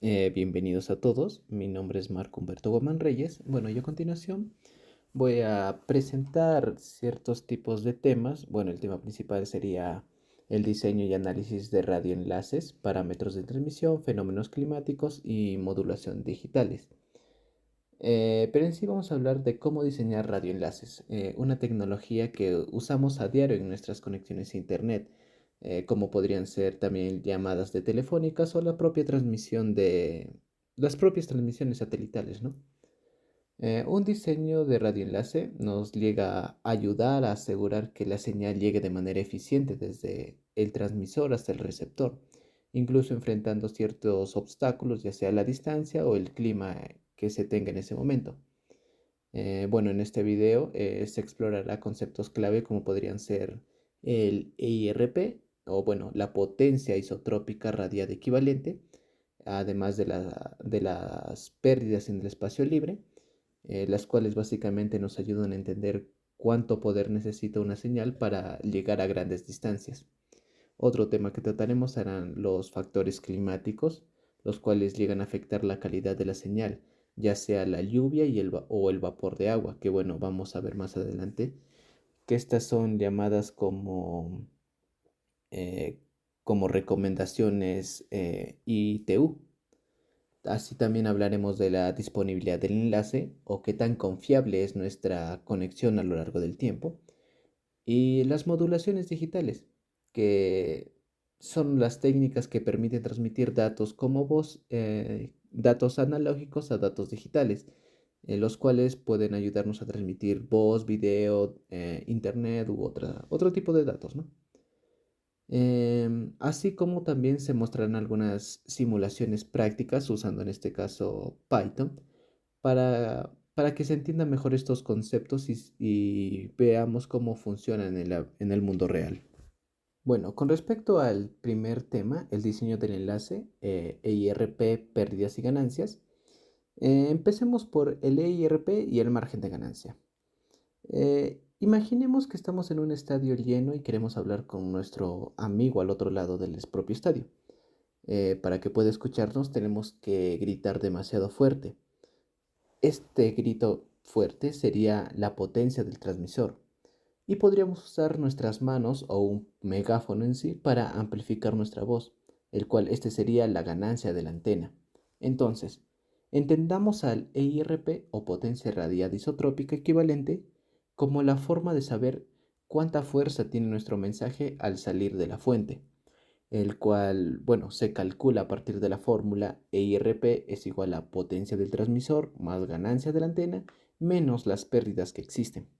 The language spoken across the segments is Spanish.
Bienvenidos a todos, mi nombre es Marco Humberto Guamán Reyes. Bueno, y a continuación voy a presentar ciertos tipos de temas. Bueno, el tema principal sería el diseño y análisis de radioenlaces, parámetros de transmisión, fenómenos climáticos y modulación digitales. Pero en sí vamos a hablar de cómo diseñar radioenlaces, una tecnología que usamos a diario en nuestras conexiones a Internet, como podrían ser también llamadas de telefónicas o la propia transmisión de las propias transmisiones satelitales, ¿no? Un diseño de radioenlace nos llega a ayudar a asegurar que la señal llegue de manera eficiente desde el transmisor hasta el receptor, incluso enfrentando ciertos obstáculos, ya sea la distancia o el clima que se tenga en ese momento. Bueno, en este video se explorará conceptos clave como podrían ser el EIRP o bueno, la potencia isotrópica radiada equivalente, además de las pérdidas en el espacio libre, las cuales básicamente nos ayudan a entender cuánto poder necesita una señal para llegar a grandes distancias. Otro tema que trataremos serán los factores climáticos, los cuales llegan a afectar la calidad de la señal, ya sea la lluvia o el vapor de agua, que bueno, vamos a ver más adelante, que estas son llamadas eh, como recomendaciones ITU. Así también hablaremos de la disponibilidad del enlace o qué tan confiable es nuestra conexión a lo largo del tiempo. Y las modulaciones digitales, que son las técnicas que permiten transmitir datos como voz, datos analógicos a datos digitales, los cuales pueden ayudarnos a transmitir voz, video, internet u otro tipo de datos, ¿no? Así como también se mostrarán algunas simulaciones prácticas usando en este caso Python para que se entiendan mejor estos conceptos y veamos cómo funcionan en el mundo real. Bueno, con respecto al primer tema, el diseño del enlace, EIRP, pérdidas y ganancias, empecemos por el EIRP y el margen de ganancia. Imaginemos que estamos en un estadio lleno y queremos hablar con nuestro amigo al otro lado del propio estadio. Para que pueda escucharnos tenemos que gritar demasiado fuerte. Este grito fuerte sería la potencia del transmisor y podríamos usar nuestras manos o un megáfono en sí para amplificar nuestra voz, el cual este sería la ganancia de la antena. Entonces, entendamos al EIRP o potencia radiada isotrópica equivalente como la forma de saber cuánta fuerza tiene nuestro mensaje al salir de la fuente, el cual, bueno, se calcula a partir de la fórmula EIRP es igual a potencia del transmisor más ganancia de la antena menos las pérdidas que existen.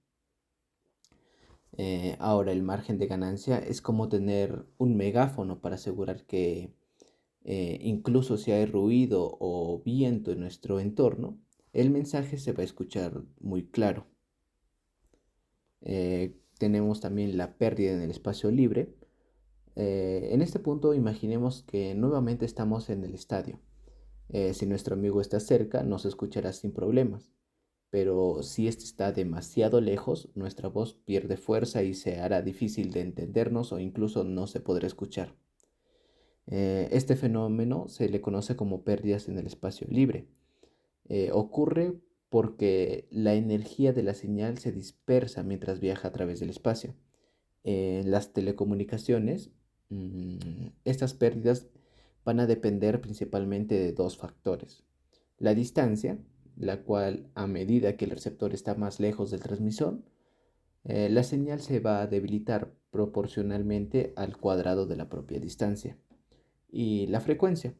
Ahora el margen de ganancia es como tener un megáfono para asegurar que incluso si hay ruido o viento en nuestro entorno, el mensaje se va a escuchar muy claro. Tenemos también la pérdida en el espacio libre. En este punto imaginemos que nuevamente estamos en el estadio. Si nuestro amigo está cerca, nos escuchará sin problemas. Pero si este está demasiado lejos, nuestra voz pierde fuerza y se hará difícil de entendernos o incluso no se podrá escuchar. Este fenómeno se le conoce como pérdidas en el espacio libre. Ocurre porque la energía de la señal se dispersa mientras viaja a través del espacio. En las telecomunicaciones, estas pérdidas van a depender principalmente de dos factores. La distancia, la cual a medida que el receptor está más lejos del transmisor, la señal se va a debilitar proporcionalmente al cuadrado de la propia distancia. Y la frecuencia,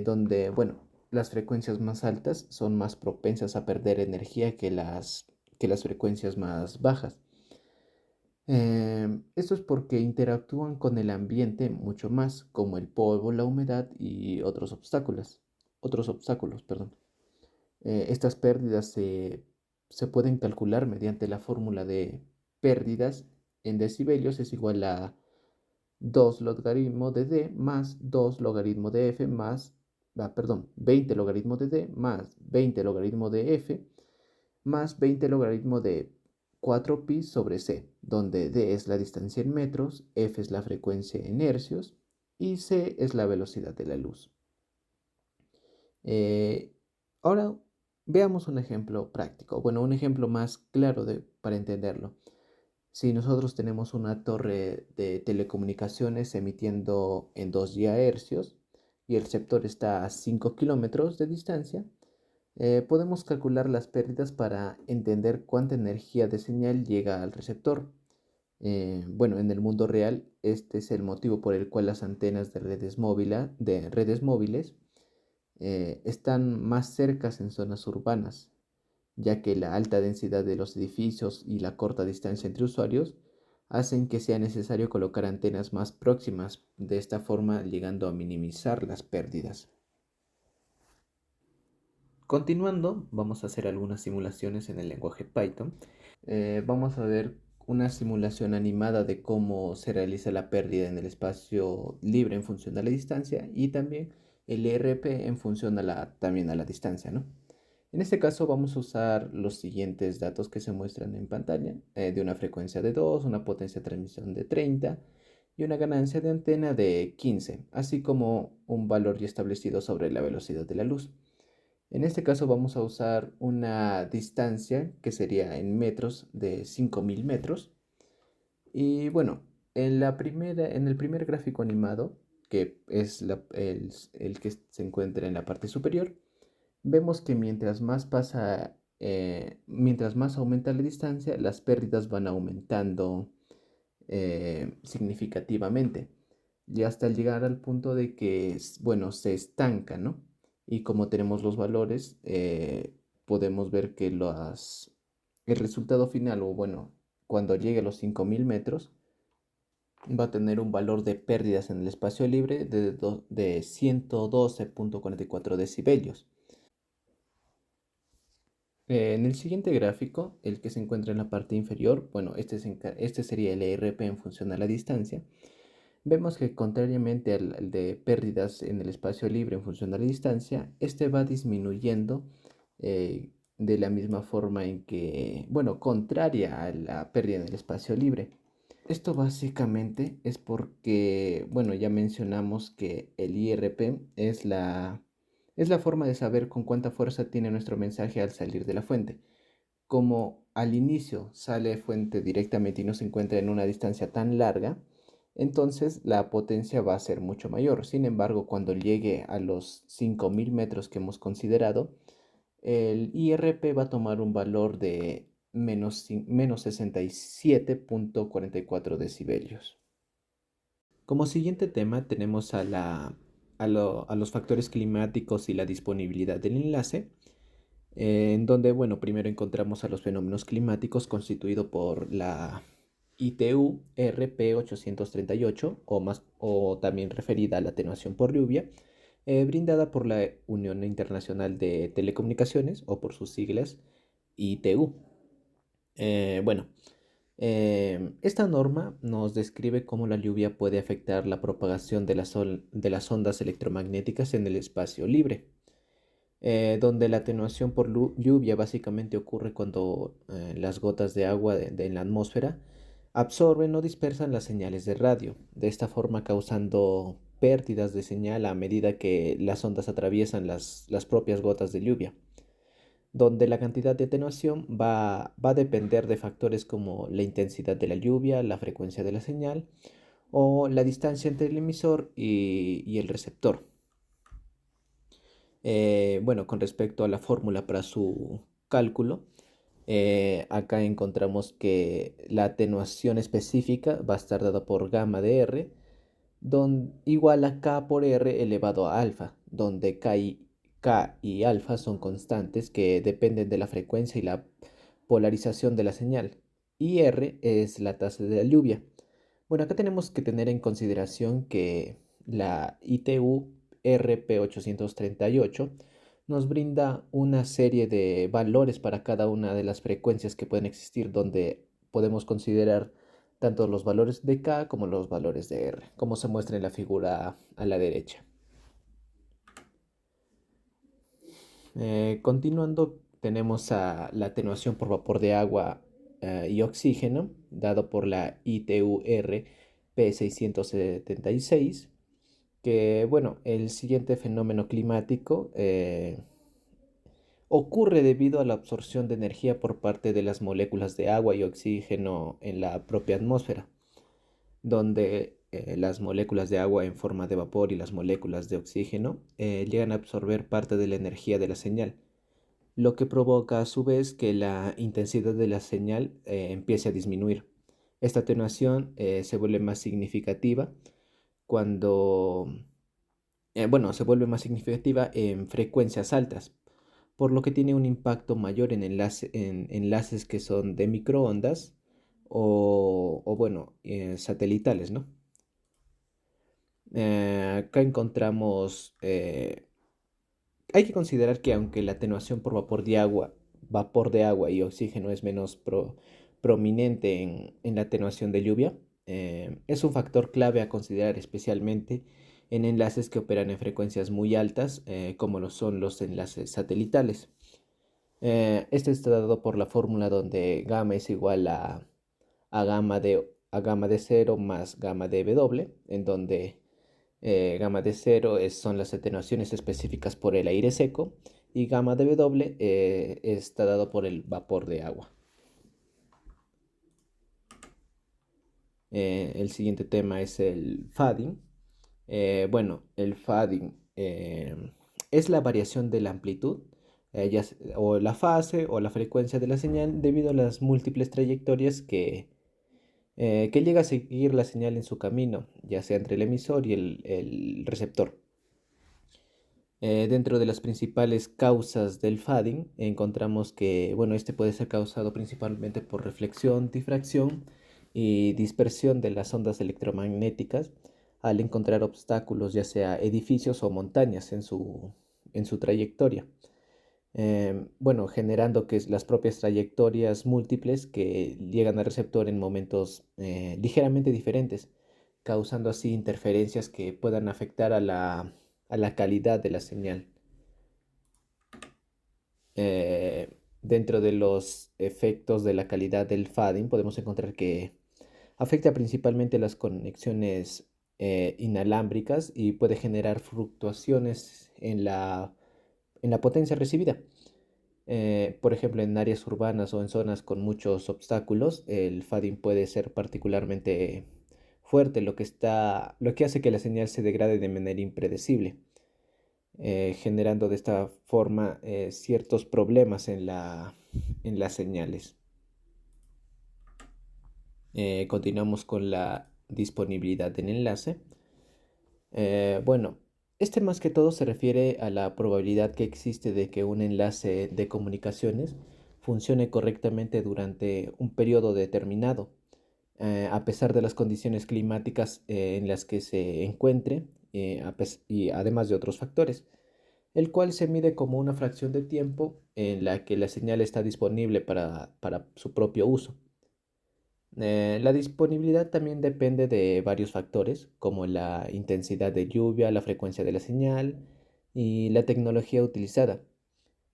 donde, bueno, las frecuencias más altas son más propensas a perder energía que las frecuencias más bajas. Esto es porque interactúan con el ambiente mucho más, como el polvo, la humedad y otros obstáculos, perdón. Estas pérdidas se pueden calcular mediante la fórmula de pérdidas en decibelios es igual a 2 logaritmo de d más 2 logaritmo de f más, perdón, 20 logaritmo de d más 20 logaritmo de f más 20 logaritmo de 4pi sobre c, donde d es la distancia en metros, f es la frecuencia en hercios y c es la velocidad de la luz. Eh, Ahora veamos un ejemplo práctico, bueno, un ejemplo más claro para entenderlo. Si nosotros tenemos una torre de telecomunicaciones emitiendo en 2 GHz y el receptor está a 5 kilómetros de distancia, podemos calcular las pérdidas para entender cuánta energía de señal llega al receptor. Bueno, en el mundo real, este es el motivo por el cual las antenas de redes móviles están más cercas en zonas urbanas, ya que la alta densidad de los edificios y la corta distancia entre usuarios hacen que sea necesario colocar antenas más próximas, de esta forma llegando a minimizar las pérdidas. Continuando, vamos a hacer algunas simulaciones en el lenguaje Python. Vamos a ver una simulación animada de cómo se realiza la pérdida en el espacio libre en función de la distancia y también el ERP en función también a la distancia, ¿no? En este caso vamos a usar los siguientes datos que se muestran en pantalla, de una frecuencia de 2, una potencia de transmisión de 30 y una ganancia de antena de 15, así como un valor ya establecido sobre la velocidad de la luz. En este caso vamos a usar una distancia que sería en metros de 5000 metros. Y bueno, en el primer gráfico animado, que es el que se encuentra en la parte superior, vemos que mientras más aumenta la distancia, las pérdidas van aumentando significativamente, y hasta llegar al punto de que, bueno, se estanca, ¿no? Y como tenemos los valores, podemos ver que el resultado final, o bueno, cuando llegue a los 5000 metros, va a tener un valor de pérdidas en el espacio libre de 112,44 decibelios. En el siguiente gráfico, el que se encuentra en la parte inferior, bueno, este sería el ERP en función a la distancia. Vemos que contrariamente al de pérdidas en el espacio libre en función de la distancia, este va disminuyendo de la misma forma en que, bueno, contraria a la pérdida en el espacio libre. Esto básicamente es porque, bueno, ya mencionamos que el IRP es la forma de saber con cuánta fuerza tiene nuestro mensaje al salir de la fuente. Como al inicio sale fuente directamente y no se encuentra en una distancia tan larga, entonces la potencia va a ser mucho mayor. Sin embargo, cuando llegue a los 5000 metros que hemos considerado, el IRP va a tomar un valor de menos 67,44 decibelios. Como siguiente tema tenemos a los factores climáticos y la disponibilidad del enlace, en donde, bueno, primero encontramos a los fenómenos climáticos constituido por la ITU RP838, o también referida a la atenuación por lluvia, brindada por la Unión Internacional de Telecomunicaciones, o por sus siglas ITU. Bueno, esta norma nos describe cómo la lluvia puede afectar la propagación de las ondas electromagnéticas en el espacio libre, donde la atenuación por lluvia básicamente ocurre cuando las gotas de agua en la atmósfera absorben o dispersan las señales de radio, de esta forma causando pérdidas de señal a medida que las ondas atraviesan las propias gotas de lluvia, donde la cantidad de atenuación va a depender de factores como la intensidad de la lluvia, la frecuencia de la señal o la distancia entre el emisor y el receptor. Bueno, con respecto a la fórmula para su cálculo, acá encontramos que la atenuación específica va a estar dada por gamma de R, igual a K por R elevado a alfa, donde K y alfa son constantes que dependen de la frecuencia y la polarización de la señal, y R es la tasa de la lluvia. Bueno, acá tenemos que tener en consideración que la ITU RP838 nos brinda una serie de valores para cada una de las frecuencias que pueden existir, donde podemos considerar tanto los valores de K como los valores de R, como se muestra en la figura a la derecha. Continuando, tenemos a la atenuación por vapor de agua y oxígeno, dado por la ITUR P676, que, bueno, el siguiente fenómeno climático ocurre debido a la absorción de energía por parte de las moléculas de agua y oxígeno en la propia atmósfera, donde las moléculas de agua en forma de vapor y las moléculas de oxígeno llegan a absorber parte de la energía de la señal, lo que provoca a su vez que la intensidad de la señal empiece a disminuir. Esta atenuación se vuelve más significativa cuando, bueno, se vuelve más significativa en frecuencias altas, por lo que tiene un impacto mayor en enlaces que son de microondas o bueno, satelitales, ¿no? Acá encontramos, hay que considerar que aunque la atenuación por vapor de agua y oxígeno es menos prominente en la atenuación de lluvia, es un factor clave a considerar especialmente en enlaces que operan en frecuencias muy altas, como lo son los enlaces satelitales. Este está dado por la fórmula donde gamma es igual a gamma de cero más gamma de W, en donde gamma de cero son las atenuaciones específicas por el aire seco y gamma de W está dado por el vapor de agua. El siguiente tema es el fading. Bueno, el fading es la variación de la amplitud, o la fase o la frecuencia de la señal debido a las múltiples trayectorias que llega a seguir la señal en su camino, ya sea entre el emisor y el receptor. Dentro de las principales causas del fading encontramos que, bueno, este puede ser causado principalmente por reflexión, difracción y dispersión de las ondas electromagnéticas al encontrar obstáculos, ya sea edificios o montañas en su trayectoria. Bueno, generando que las propias trayectorias múltiples que llegan al receptor en momentos ligeramente diferentes, causando así interferencias que puedan afectar a la calidad de la señal. Dentro de los efectos de la calidad del fading podemos encontrar que afecta principalmente las conexiones inalámbricas y puede generar fluctuaciones en la potencia recibida. Por ejemplo, en áreas urbanas o en zonas con muchos obstáculos, el fading puede ser particularmente fuerte, lo que hace que la señal se degrade de manera impredecible, generando de esta forma ciertos problemas en las señales. Continuamos con la disponibilidad del enlace. Bueno, este más que todo se refiere a la probabilidad que existe de que un enlace de comunicaciones funcione correctamente durante un periodo determinado, a pesar de las condiciones climáticas en las que se encuentre, y además de otros factores, el cual se mide como una fracción de tiempo en la que la señal está disponible para su propio uso. La disponibilidad también depende de varios factores, como la intensidad de lluvia, la frecuencia de la señal y la tecnología utilizada.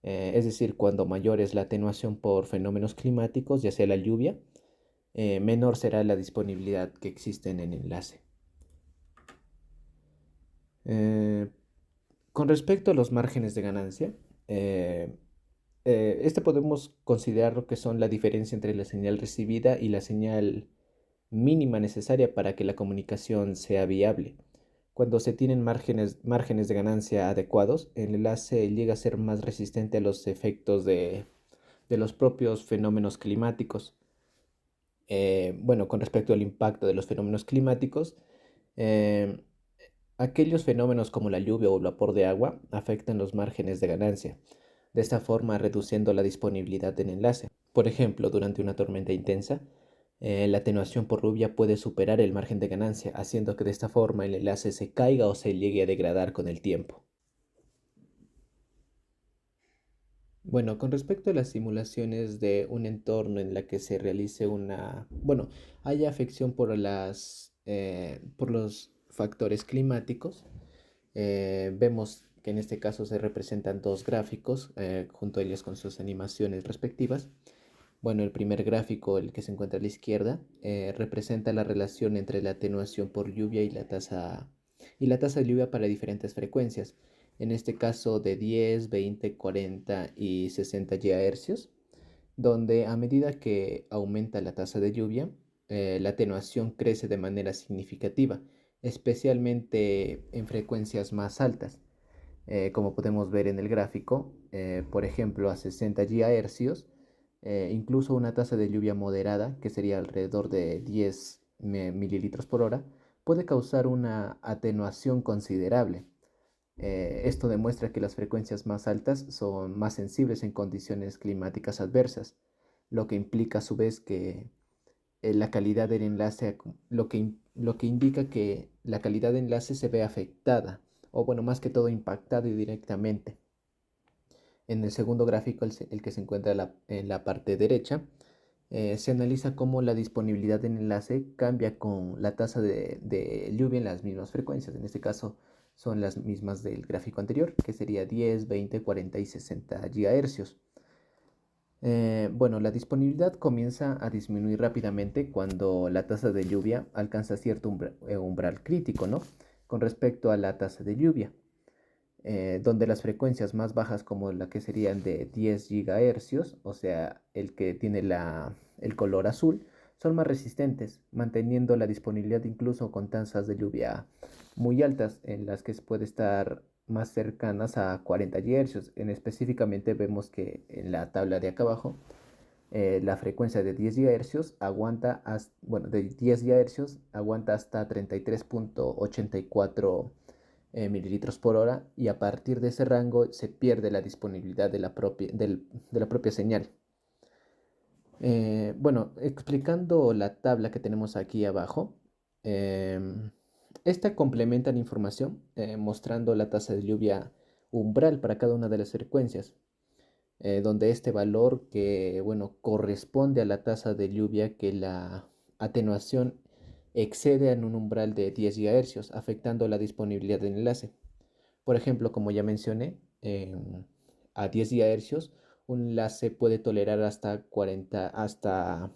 Es decir, cuando mayor es la atenuación por fenómenos climáticos, ya sea la lluvia, menor será la disponibilidad que existe en el enlace. Eh, con respecto a los márgenes de ganancia, eh, este podemos considerar lo que son la diferencia entre la señal recibida y la señal mínima necesaria para que la comunicación sea viable. Cuando se tienen márgenes de ganancia adecuados, el enlace llega a ser más resistente a los efectos de los propios fenómenos climáticos. Bueno, con respecto al impacto de los fenómenos climáticos, eh, aquellos fenómenos como la lluvia o el vapor de agua afectan los márgenes de ganancia, de esta forma reduciendo la disponibilidad del enlace. Por ejemplo, durante una tormenta intensa, la atenuación por lluvia puede superar el margen de ganancia, haciendo que de esta forma el enlace se caiga o se llegue a degradar con el tiempo. Bueno, con respecto a las simulaciones de un entorno en la que se realice bueno, haya afección por los factores climáticos, vemos que en este caso se representan dos gráficos junto a ellos con sus animaciones respectivas. Bueno, el primer gráfico, el que se encuentra a la izquierda, representa la relación entre la atenuación por lluvia y la tasa y la tasa de lluvia para diferentes frecuencias, en este caso de 10, 20, 40 y 60 GHz, donde a medida que aumenta la tasa de lluvia, la atenuación crece de manera significativa, especialmente en frecuencias más altas. Como podemos ver en el gráfico, por ejemplo, a 60 GHz, incluso una tasa de lluvia moderada, que sería alrededor de 10 mililitros por hora, puede causar una atenuación considerable. Esto demuestra que las frecuencias más altas son más sensibles en condiciones climáticas adversas, lo que implica a su vez que la calidad del enlace, lo que indica que la calidad de enlace se ve afectada, o bueno, más que todo impactada directamente. En el segundo gráfico, el que se encuentra en la parte derecha, se analiza cómo la disponibilidad del enlace cambia con la tasa de lluvia en las mismas frecuencias. En este caso son las mismas del gráfico anterior, que sería 10, 20, 40 y 60 GHz. Bueno, la disponibilidad comienza a disminuir rápidamente cuando la tasa de lluvia alcanza cierto umbral crítico, ¿no? Con respecto a la tasa de lluvia, donde las frecuencias más bajas, como la que serían de 10 GHz, o sea, el que tiene el color azul, son más resistentes, manteniendo la disponibilidad incluso con tasas de lluvia muy altas, en las que puede estar más cercanas a 40 GHz. Específicamente vemos que en la tabla de acá abajo, la frecuencia de 10 GHz aguanta, de 10 GHz aguanta hasta 33.84 mililitros por hora, y a partir de ese rango se pierde la disponibilidad de la propia señal. Bueno, explicando la tabla que tenemos aquí abajo, esta complementa la información mostrando la tasa de lluvia umbral para cada una de las frecuencias, donde este valor que, bueno, corresponde a la tasa de lluvia que la atenuación excede en un umbral de 10 GHz, afectando la disponibilidad del enlace. Por ejemplo, como ya mencioné, a 10 GHz un enlace puede tolerar hasta 40, hasta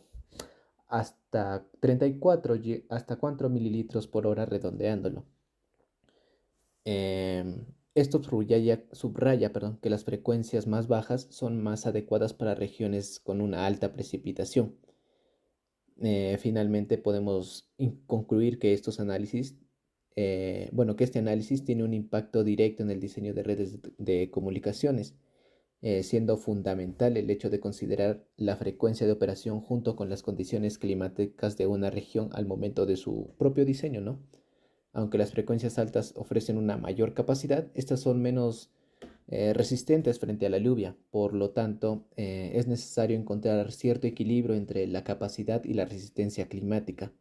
34, hasta 4 mililitros por hora redondeándolo. Esto subraya, perdón, que las frecuencias más bajas son más adecuadas para regiones con una alta precipitación. Finalmente podemos concluir que estos análisis, que este análisis tiene un impacto directo en el diseño de redes de comunicaciones, siendo fundamental el hecho de considerar la frecuencia de operación junto con las condiciones climáticas de una región al momento de su propio diseño, ¿no? Aunque las frecuencias altas ofrecen una mayor capacidad, estas son menos resistentes frente a la lluvia. Por lo tanto, es necesario encontrar cierto equilibrio entre la capacidad y la resistencia climática.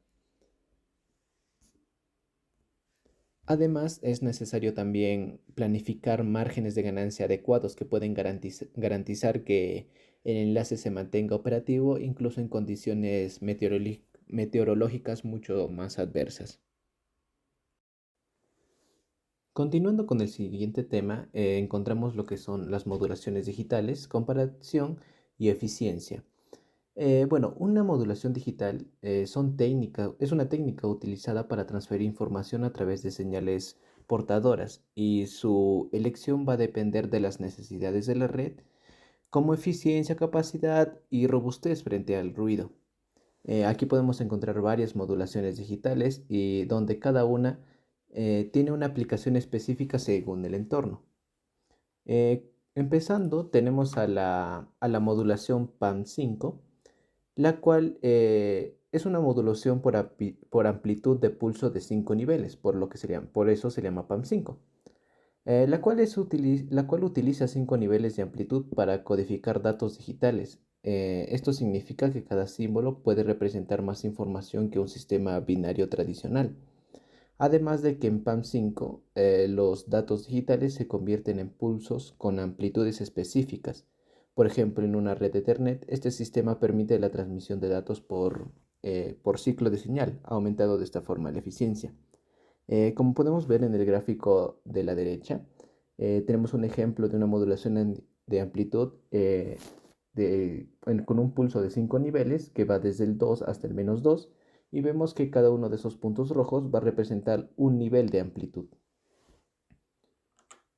Además, es necesario también planificar márgenes de ganancia adecuados que pueden garantizar que el enlace se mantenga operativo incluso en condiciones meteorológicas mucho más adversas. Continuando con el siguiente tema, encontramos lo que son las modulaciones digitales, comparación y eficiencia. Bueno, una modulación digital es una técnica utilizada para transferir información a través de señales portadoras, y su elección va a depender de las necesidades de la red, como eficiencia, capacidad y robustez frente al ruido. Aquí podemos encontrar varias modulaciones digitales y donde cada una tiene una aplicación específica según el entorno. Empezando, tenemos a la modulación PAM5, la cual es una modulación por amplitud de pulso de 5 niveles, por eso se llama PAM5, la cual utiliza 5 niveles de amplitud para codificar datos digitales. Esto significa que cada símbolo puede representar más información que un sistema binario tradicional. Además de que en PAM5 los datos digitales se convierten en pulsos con amplitudes específicas. Por ejemplo, en una red Ethernet, este sistema permite la transmisión de datos por ciclo de señal, aumentando de esta forma la eficiencia. Como podemos ver en el gráfico de la derecha, tenemos un ejemplo de una modulación de amplitud con un pulso de 5 niveles que va desde el 2 hasta el -2, y vemos que cada uno de esos puntos rojos va a representar un nivel de amplitud.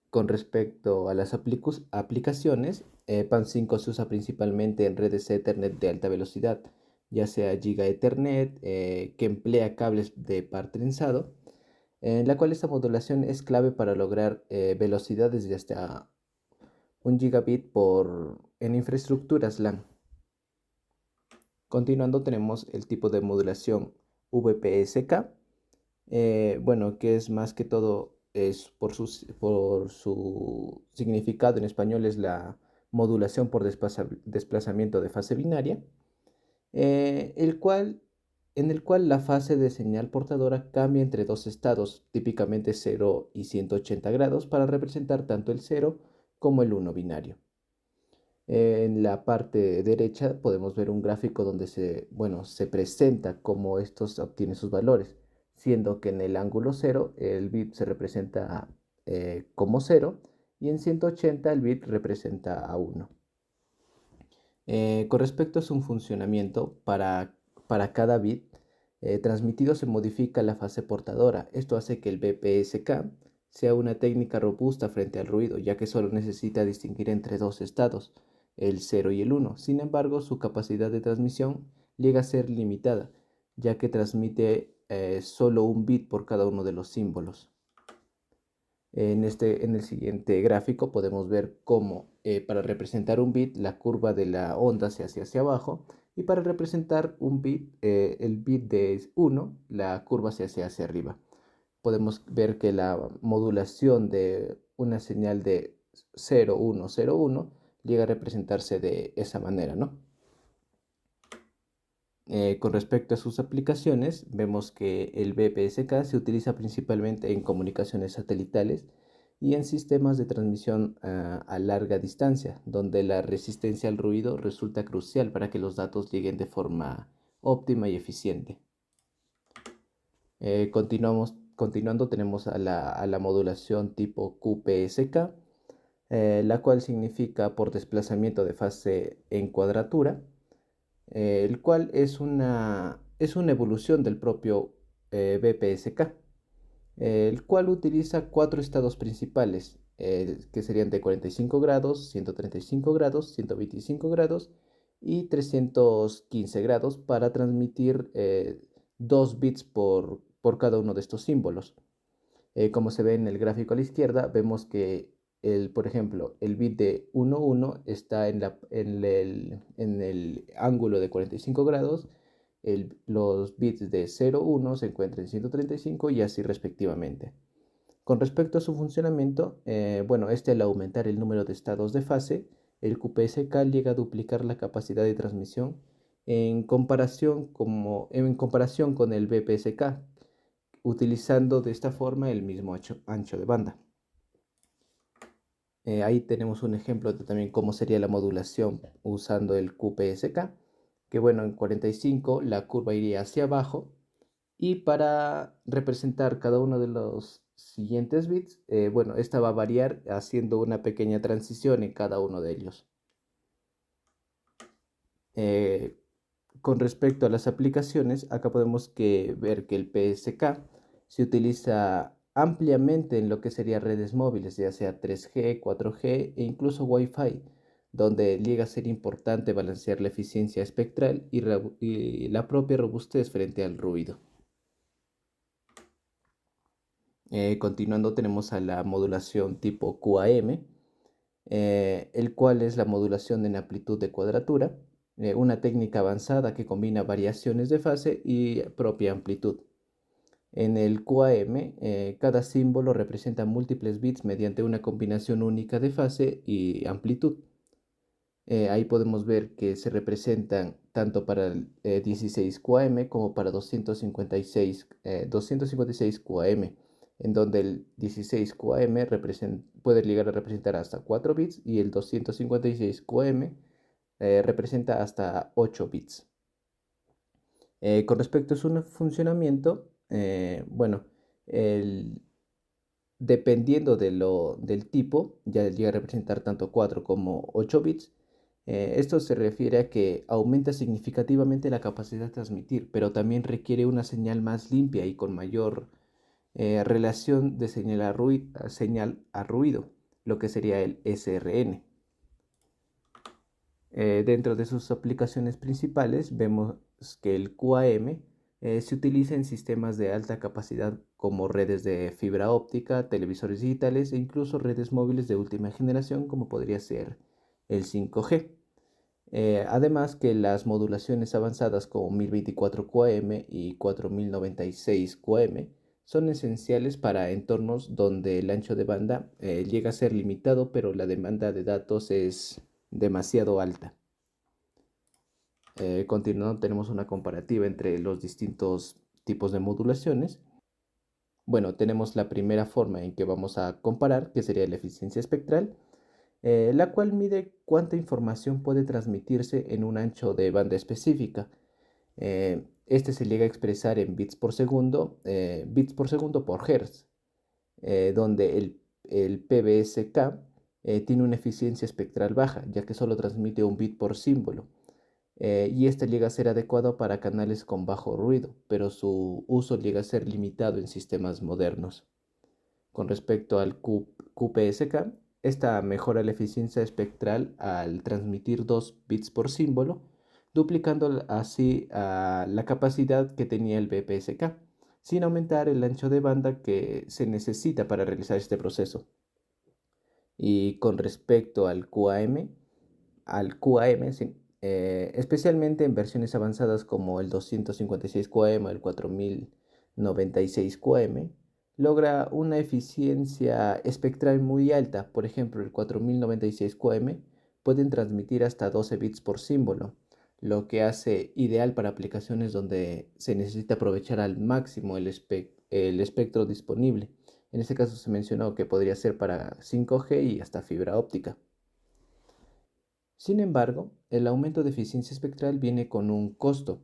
Con respecto a las aplicaciones, PAN5 se usa principalmente en redes Ethernet de alta velocidad, ya sea Giga Ethernet, que emplea cables de par trenzado, en la cual esta modulación es clave para lograr velocidades de hasta 1 gigabit en infraestructuras LAN. Continuando tenemos el tipo de modulación VPSK, bueno, que es más que todo, por su significado en español, es la modulación por desplazamiento de fase binaria, eh, el cual, en el cual la fase de señal portadora cambia entre dos estados, típicamente 0 y 180 grados, para representar tanto el 0 como el 1 binario. En la parte derecha podemos ver un gráfico donde se presenta cómo estos obtienen sus valores, siendo que en el ángulo 0 el bit se representa como 0 y en 180 el bit representa a 1. Con respecto a su funcionamiento, para cada bit transmitido se modifica la fase portadora. Esto hace que el BPSK sea una técnica robusta frente al ruido, ya que solo necesita distinguir entre dos estados, el 0 y el 1. Sin embargo, su capacidad de transmisión llega a ser limitada, ya que transmite solo un bit por cada uno de los símbolos. En el siguiente gráfico podemos ver cómo para representar un bit la curva de la onda se hace hacia abajo, y para representar un bit, el bit de 1, la curva se hace hacia arriba. Podemos ver que la modulación de una señal de 0, 1, 0, 1 llega a representarse de esa manera, ¿no? Con respecto a sus aplicaciones, vemos que el BPSK se utiliza principalmente en comunicaciones satelitales y en sistemas de transmisión a larga distancia, donde la resistencia al ruido resulta crucial para que los datos lleguen de forma óptima y eficiente. Continuando tenemos a la modulación tipo QPSK, la cual significa por desplazamiento de fase en cuadratura, el cual es una evolución del propio BPSK, el cual utiliza cuatro estados principales, que serían de 45 grados, 135 grados, 125 grados y 315 grados, para transmitir 2 bits por cada uno de estos símbolos. Como se ve en el gráfico a la izquierda, vemos que por ejemplo, el bit de 1, 1 está en el ángulo de 45 grados, los bits de 0, 1 se encuentran en 135 y así respectivamente. Con respecto a su funcionamiento, bueno, al aumentar el número de estados de fase, el QPSK llega a duplicar la capacidad de transmisión en comparación con el BPSK, utilizando de esta forma el mismo ancho de banda. Ahí tenemos un ejemplo de también cómo sería la modulación usando el QPSK, que bueno, en 45 la curva iría hacia abajo, y para representar cada uno de los siguientes bits, bueno, esta va a variar haciendo una pequeña transición en cada uno de ellos. Eh, con respecto a las aplicaciones, acá podemos ver que el PSK se utiliza ampliamente en lo que serían redes móviles, ya sea 3G, 4G e incluso Wi-Fi, donde llega a ser importante balancear la eficiencia espectral y la propia robustez frente al ruido. Continuando tenemos a la modulación tipo QAM, el cual es la modulación en amplitud de cuadratura, una técnica avanzada que combina variaciones de fase y propia amplitud. En el QAM, cada símbolo representa múltiples bits mediante una combinación única de fase y amplitud. Ahí podemos ver que se representan tanto para el 16 QAM como para 256 QAM, en donde el 16 QAM puede llegar a representar hasta 4 bits y el 256 QAM representa hasta 8 bits. Con respecto a su funcionamiento, bueno, dependiendo del tipo, ya llega a representar tanto 4 como 8 bits. Esto se refiere a que aumenta significativamente la capacidad de transmitir, pero también requiere una señal más limpia y con mayor relación de señal a ruido, lo que sería el SRN. Dentro de sus aplicaciones principales vemos que el QAM se utiliza en sistemas de alta capacidad como redes de fibra óptica, televisores digitales e incluso redes móviles de última generación como podría ser el 5G. Además que las modulaciones avanzadas como 1024 QAM y 4096 QAM son esenciales para entornos donde el ancho de banda llega a ser limitado, pero la demanda de datos es demasiado alta. Continuando, tenemos una comparativa entre los distintos tipos de modulaciones. Bueno, tenemos la primera forma en que vamos a comparar, que sería la eficiencia espectral, la cual mide cuánta información puede transmitirse en un ancho de banda específica. Este se llega a expresar en bits por segundo por hertz, donde el PBSK tiene una eficiencia espectral baja, ya que solo transmite un bit por símbolo. Y este llega a ser adecuado para canales con bajo ruido, pero su uso llega a ser limitado en sistemas modernos. Con respecto al QPSK, esta mejora la eficiencia espectral al transmitir 2 bits por símbolo, duplicando así la capacidad que tenía el BPSK, sin aumentar el ancho de banda que se necesita para realizar este proceso. Y con respecto al QAM, sí, especialmente en versiones avanzadas como el 256 QAM o el 4096 QAM, logra una eficiencia espectral muy alta. Por ejemplo, el 4096 QAM pueden transmitir hasta 12 bits por símbolo, lo que hace ideal para aplicaciones donde se necesita aprovechar al máximo el espectro disponible. En este caso se mencionó que podría ser para 5G y hasta fibra óptica. Sin embargo, el aumento de eficiencia espectral viene con un costo,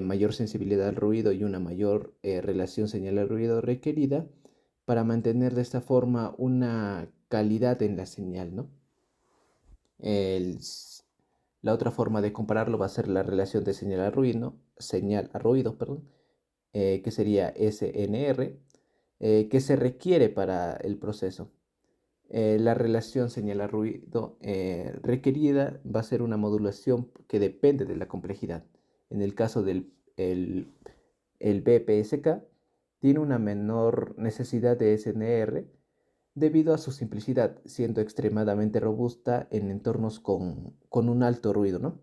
mayor sensibilidad al ruido y una mayor relación señal al ruido requerida para mantener de esta forma una calidad en la señal, ¿no? El La otra forma de compararlo va a ser la relación de señal a ruido, perdón, que sería SNR, que se requiere para el proceso. La relación señal a ruido requerida va a ser una modulación que depende de la complejidad. En el caso del el BPSK, tiene una menor necesidad de SNR debido a su simplicidad, siendo extremadamente robusta en entornos con un alto ruido, ¿no?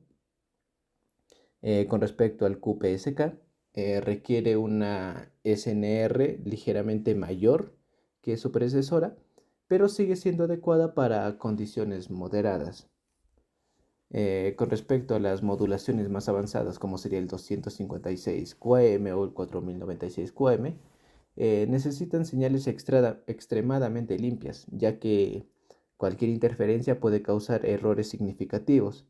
Con respecto al QPSK, requiere una SNR ligeramente mayor que su predecesora, pero sigue siendo adecuada para condiciones moderadas. Con respecto a las modulaciones más avanzadas, como sería el 256 QAM o el 4096 QAM, necesitan señales extremadamente limpias, ya que cualquier interferencia puede causar errores significativos.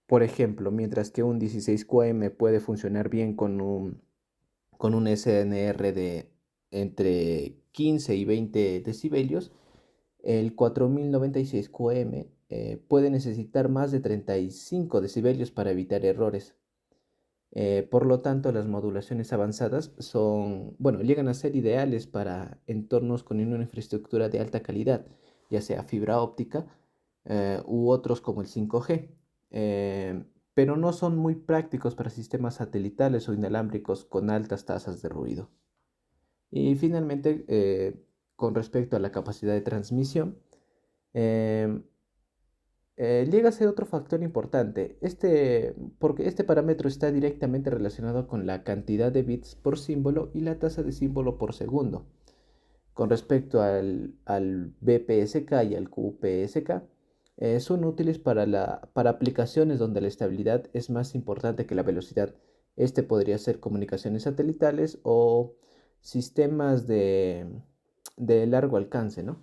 Por ejemplo, mientras que un 16 QAM puede funcionar bien con un SNR de entre 15 y 20 decibelios, el 4096 QM puede necesitar más de 35 decibelios para evitar errores. Por lo tanto, las modulaciones avanzadas llegan a ser ideales para entornos con una infraestructura de alta calidad, ya sea fibra óptica u otros como el 5G, pero no son muy prácticos para sistemas satelitales o inalámbricos con altas tasas de ruido. Y finalmente, con respecto a la capacidad de transmisión, em, llega a ser otro factor importante, porque este parámetro está directamente relacionado con la cantidad de bits por símbolo y la tasa de símbolo por segundo. Con respecto al BPSK y al QPSK, son útiles para aplicaciones donde la estabilidad es más importante que la velocidad. Este podría ser comunicaciones satelitales o sistemas de largo alcance, ¿no?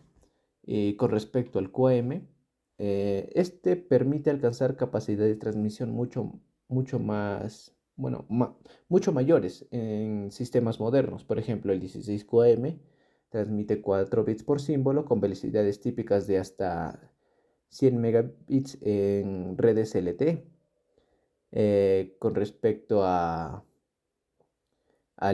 Y con respecto al QAM, este permite alcanzar capacidades de transmisión mucho más, mucho mayores en sistemas modernos. Por ejemplo, el 16 QAM transmite 4 bits por símbolo con velocidades típicas de hasta 100 megabits en redes LTE. Con respecto al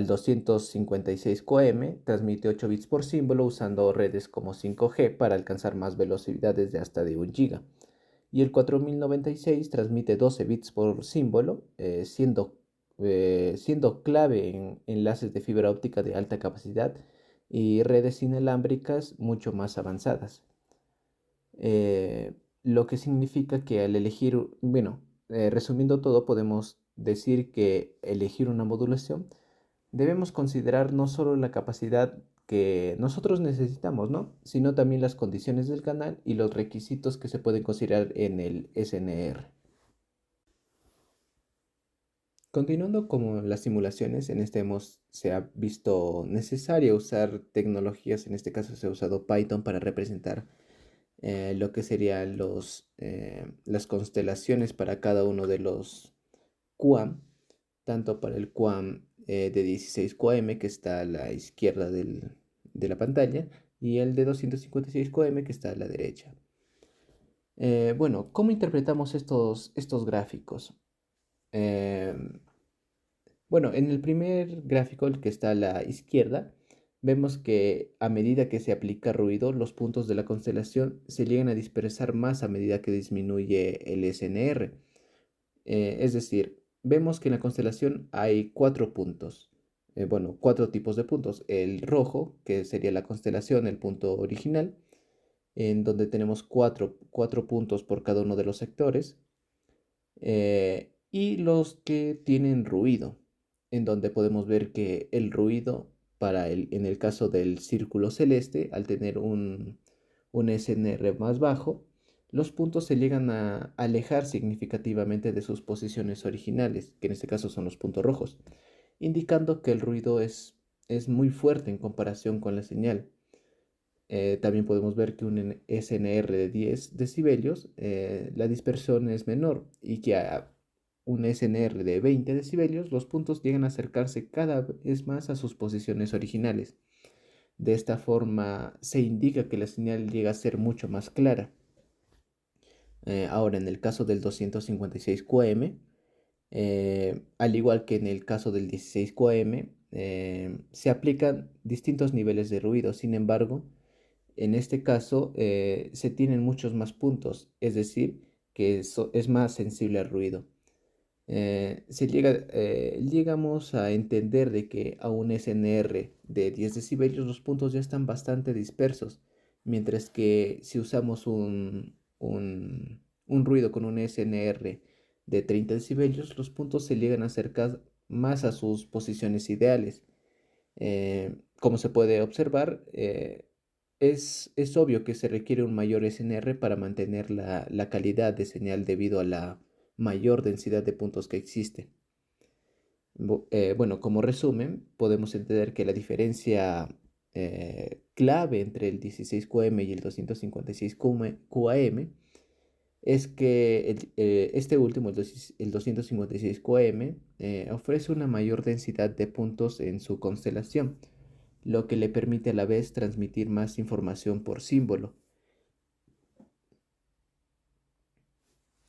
256 QM, transmite 8 bits por símbolo usando redes como 5G para alcanzar más velocidades de hasta de 1 GB. Y el 4096 transmite 12 bits por símbolo, siendo clave en enlaces de fibra óptica de alta capacidad y redes inalámbricas mucho más avanzadas. Lo que significa que al elegir, bueno, resumiendo todo, podemos decir que elegir una modulación debemos considerar no solo la capacidad que nosotros necesitamos, ¿no? Sino también las condiciones del canal y los requisitos que se pueden considerar en el SNR. Continuando con las simulaciones, en este se ha visto necesario usar tecnologías, en este caso se ha usado Python para representar lo que serían las constelaciones para cada uno de los QAM, tanto para el QAM de 16 QAM que está a la izquierda de la pantalla y el de 256 QAM que está a la derecha. Bueno, ¿cómo interpretamos estos gráficos? Bueno, en el primer gráfico, el que está a la izquierda, vemos que a medida que se aplica ruido, los puntos de la constelación se llegan a dispersar más a medida que disminuye el SNR. Es decir, vemos que en la constelación hay 4 puntos. Bueno, 4 tipos de puntos. El rojo, que sería la constelación, el punto original, en donde tenemos cuatro puntos por cada uno de los sectores. Y los que tienen ruido, en donde podemos ver que el ruido, en el caso del círculo celeste, al tener un SNR más bajo, los puntos se llegan a alejar significativamente de sus posiciones originales, que en este caso son los puntos rojos, indicando que el ruido es muy fuerte en comparación con la señal. También podemos ver que un SNR de 10 decibelios, la dispersión es menor y que a un SNR de 20 decibelios, los puntos llegan a acercarse cada vez más a sus posiciones originales. De esta forma se indica que la señal llega a ser mucho más clara. Ahora, en el caso del 256 QM, al igual que en el caso del 16 QM, se aplican distintos niveles de ruido. Sin embargo, en este caso se tienen muchos más puntos, es decir, que es más sensible al ruido. Llegamos a entender de que a un SNR de 10 decibelios los puntos ya están bastante dispersos, mientras que si usamos un ruido con un SNR de 30 decibelios, los puntos se llegan a acercar más a sus posiciones ideales. Como se puede observar, es obvio que se requiere un mayor SNR para mantener la calidad de señal debido a la mayor densidad de puntos que existe. Bueno, como resumen, podemos entender que la diferencia clave entre el 16 QM y el 256 QAM es que este último, el 256 QAM, ofrece una mayor densidad de puntos en su constelación, lo que le permite a la vez transmitir más información por símbolo.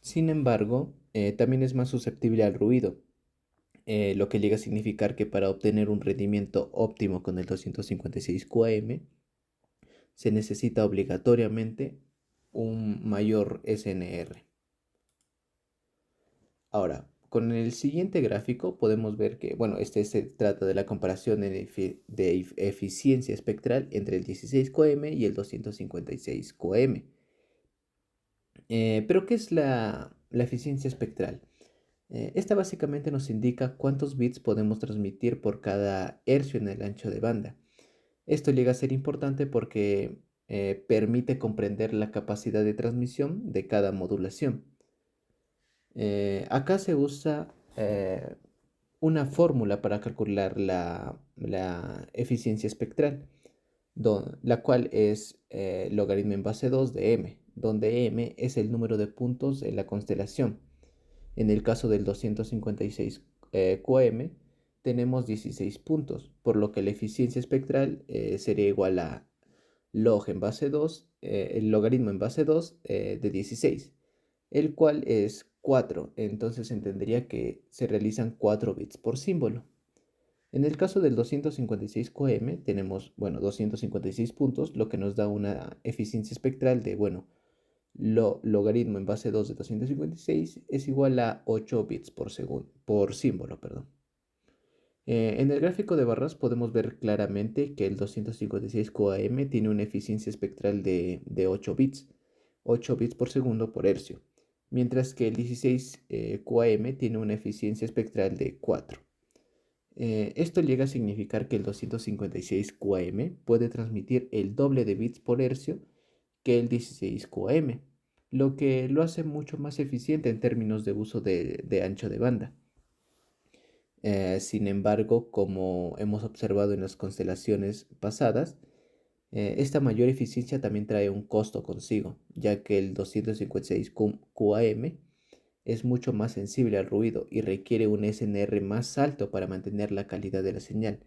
Sin embargo, también es más susceptible al ruido, lo que llega a significar que para obtener un rendimiento óptimo con el 256 QAM se necesita obligatoriamente un mayor SNR. Ahora, con el siguiente gráfico podemos ver que, bueno, se trata de la comparación de eficiencia espectral entre el 16 QM y el 256 QM. Pero, ¿qué es la eficiencia espectral? Esta básicamente nos indica cuántos bits podemos transmitir por cada hercio en el ancho de banda. Esto llega a ser importante porque permite comprender la capacidad de transmisión de cada modulación. Acá se usa una fórmula para calcular la eficiencia espectral, la cual es logaritmo en base 2 de m, donde m es el número de puntos en la constelación. En el caso del 256 QM tenemos 16 puntos, por lo que la eficiencia espectral sería igual a log en base 2, el logaritmo en base 2 de 16, el cual es 4. Entonces entendería que se realizan 4 bits por símbolo. En el caso del 256 QM tenemos, bueno, 256 puntos, lo que nos da una eficiencia espectral de, bueno, logaritmo en base 2 de 256 es igual a 8 bits por segundo, por símbolo, perdón. En el gráfico de barras podemos ver claramente que el 256 QAM tiene una eficiencia espectral de 8 bits por segundo por hercio, mientras que el 16 QAM tiene una eficiencia espectral de 4. Esto llega a significar que el 256 QAM puede transmitir el doble de bits por hercio que el 16 QAM, lo que lo hace mucho más eficiente en términos de uso de ancho de banda. Sin embargo, como hemos observado en las constelaciones pasadas, esta mayor eficiencia también trae un costo consigo, ya que el 256 QAM es mucho más sensible al ruido y requiere un SNR más alto para mantener la calidad de la señal.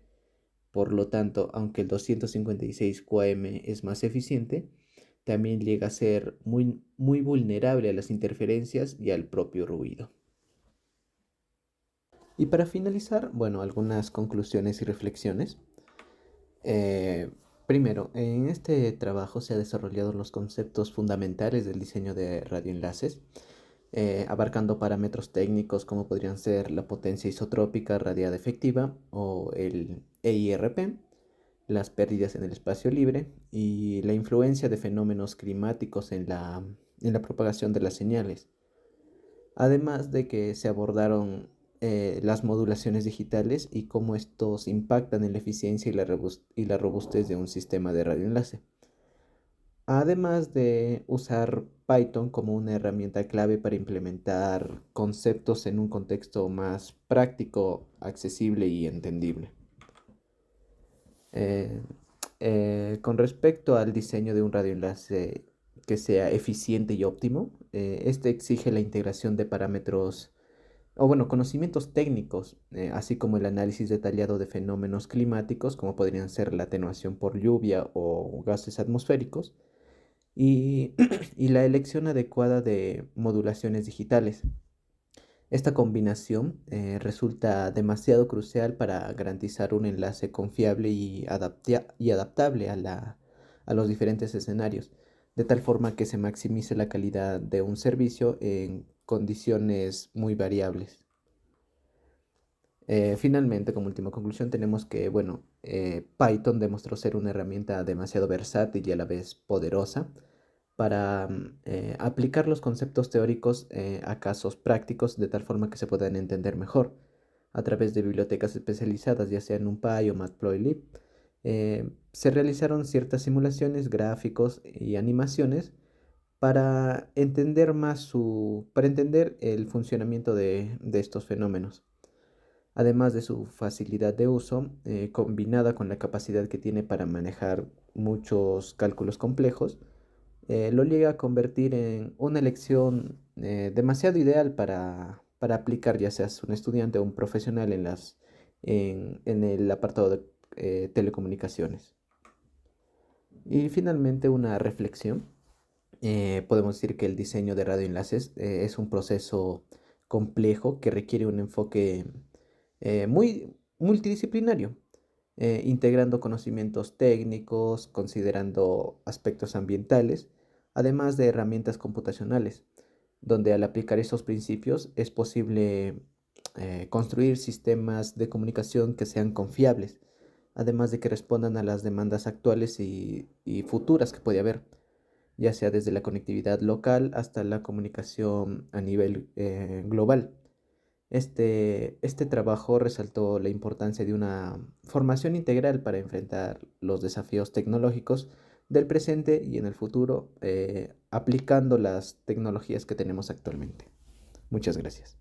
Por lo tanto, aunque el 256 QAM es más eficiente, también llega a ser muy vulnerable a las interferencias y al propio ruido. Y para finalizar, bueno, algunas conclusiones y reflexiones. Primero, en este trabajo se han desarrollado los conceptos fundamentales del diseño de radioenlaces, abarcando parámetros técnicos como podrían ser la potencia isotrópica radiada efectiva o el EIRP, las pérdidas en el espacio libre y la influencia de fenómenos climáticos en la propagación de las señales. Además de que se abordaron las modulaciones digitales y cómo estos impactan en la eficiencia y la robustez de un sistema de radioenlace. Además de usar Python como una herramienta clave para implementar conceptos en un contexto más práctico, accesible y entendible. Eh, con respecto al diseño de un radioenlace que sea eficiente y óptimo, este exige la integración de parámetros o bueno, conocimientos técnicos, así como el análisis detallado de fenómenos climáticos, como podrían ser la atenuación por lluvia o gases atmosféricos, y, y la elección adecuada de modulaciones digitales. Esta combinación resulta demasiado crucial para garantizar un enlace confiable y adaptable a los diferentes escenarios, de tal forma que se maximice la calidad de un servicio en condiciones muy variables. Finalmente, como última conclusión, tenemos que, bueno, Python demostró ser una herramienta demasiado versátil y a la vez poderosa para aplicar los conceptos teóricos a casos prácticos de tal forma que se puedan entender mejor a través de bibliotecas especializadas, ya sea en NumPy o Matplotlib. Se realizaron ciertas simulaciones, gráficos y animaciones para entender para entender el funcionamiento de estos fenómenos. Además de su facilidad de uso, combinada con la capacidad que tiene para manejar muchos cálculos complejos, lo llega a convertir en una elección demasiado ideal para aplicar, ya seas un estudiante o un profesional en el apartado de telecomunicaciones. Y finalmente una reflexión. Podemos decir que el diseño de radioenlaces es un proceso complejo que requiere un enfoque muy multidisciplinario, integrando conocimientos técnicos, considerando aspectos ambientales, además de herramientas computacionales, donde al aplicar esos principios es posible construir sistemas de comunicación que sean confiables, además de que respondan a las demandas actuales y futuras que puede haber, ya sea desde la conectividad local hasta la comunicación a nivel global. Este trabajo resaltó la importancia de una formación integral para enfrentar los desafíos tecnológicos del presente y en el futuro, aplicando las tecnologías que tenemos actualmente. Muchas gracias.